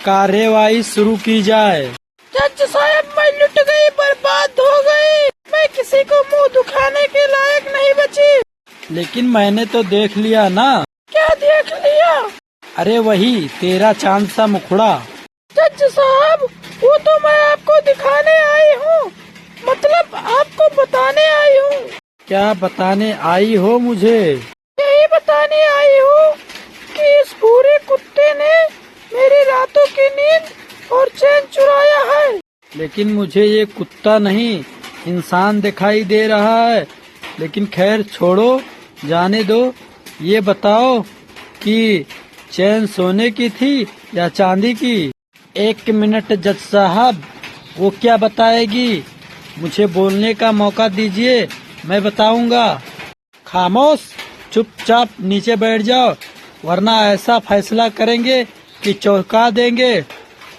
कार्यवाही शुरू की जाए। जज साहब, मैं लुट गई, बर्बाद हो गई। मैं किसी को मुंह दिखाने के लायक नहीं बची। लेकिन मैंने तो देख लिया ना। क्या देख लिया? अरे वही तेरा चांद सा मुखड़ा। जज साहब, वो तो मैं आपको दिखाने आई हूँ, मतलब आपको बताने आई हूँ। क्या बताने आई हो मुझे? यही बताने आई हूँ कि इस पूरे कुत्ते ने मेरी रातों की नींद और चैन चुराया है। लेकिन मुझे ये कुत्ता नहीं इंसान दिखाई दे रहा है। लेकिन खैर छोड़ो, जाने दो। ये बताओ कि चैन सोने की थी या चांदी की? 1 मिनट जज साहब, वो क्या बताएगी? मुझे बोलने का मौका दीजिए, मैं बताऊंगा। खामोश, चुपचाप नीचे बैठ जाओ, वरना ऐसा फैसला करेंगे कि चौंका देंगे।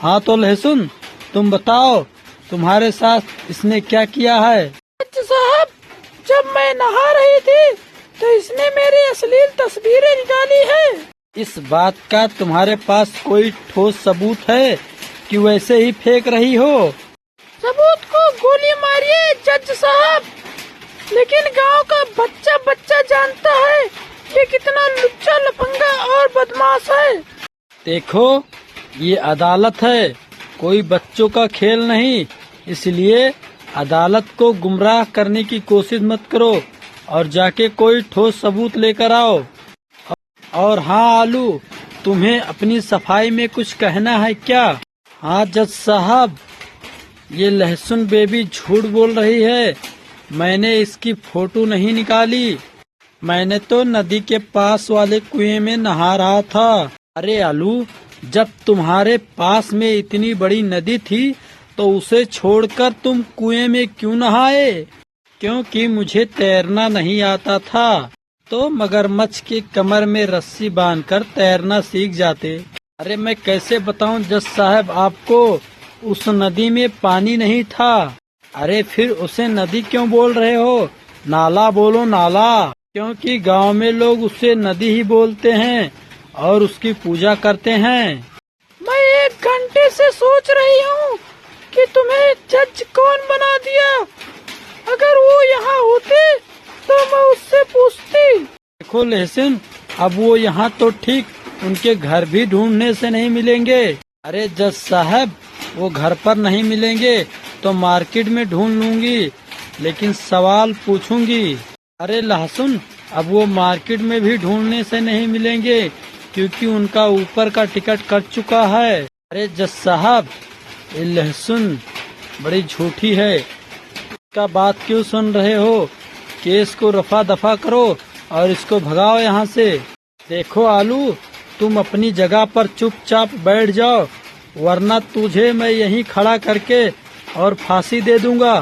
हाँ तो लहसुन, तुम बताओ, तुम्हारे साथ इसने क्या किया है? जज साहब, जब मैं नहा रही थी तो इसने मेरी अश्लील तस्वीरें निकाली है। इस बात का तुम्हारे पास कोई ठोस सबूत है कि वैसे ही फेंक रही हो? सबूत को गोली मारिए जज साहब, लेकिन गांव का बच्चा बच्चा जानता है ये कितना लुच्चा लफंगा और बदमाश है। देखो, ये अदालत है, कोई बच्चों का खेल नहीं। इसलिए अदालत को गुमराह करने की कोशिश मत करो और जाके कोई ठोस सबूत लेकर आओ। और हाँ आलू, तुम्हें अपनी सफाई में कुछ कहना है क्या? हाँ जज साहब, ये लहसुन बेबी झूठ बोल रही है। मैंने इसकी फोटो नहीं निकाली, मैंने तो नदी के पास वाले कुएं में नहा रहा था। अरे आलू, जब तुम्हारे पास में इतनी बड़ी नदी थी तो उसे छोड़कर तुम कुएं में क्यों नहाए? क्योंकि मुझे तैरना नहीं आता था, तो मगरमच्छ की कमर में रस्सी बांधकर तैरना सीख जाते। अरे मैं कैसे बताऊं जज साहब आपको, उस नदी में पानी नहीं था। अरे फिर उसे नदी क्यों बोल रहे हो? नाला बोलो, नाला। क्योंकि गांव में लोग उसे नदी ही बोलते हैं और उसकी पूजा करते हैं। मैं 1 घंटे से सोच रही हूँ कि तुम्हें जज कौन बना दिया। अगर वो यहाँ होते तो मैं उससे पूछती। देखो लहसुन, अब वो यहाँ तो ठीक, उनके घर भी ढूंढने से नहीं मिलेंगे। अरे जज साहब, वो घर पर नहीं मिलेंगे तो मार्केट में ढूंढ लूंगी, लेकिन सवाल पूछूंगी। अरे लहसुन, अब वो मार्केट में भी ढूंढने से नहीं मिलेंगे क्योंकि उनका ऊपर का टिकट कट चुका है। अरे जज साहब, ये लहसुन बड़ी झूठी है, इसका बात क्यों सुन रहे हो? केस को रफा दफा करो और इसको भगाओ यहाँ से। देखो आलू, तुम अपनी जगह पर चुपचाप बैठ जाओ, वरना तुझे मैं यहीं खड़ा करके और फांसी दे दूंगा।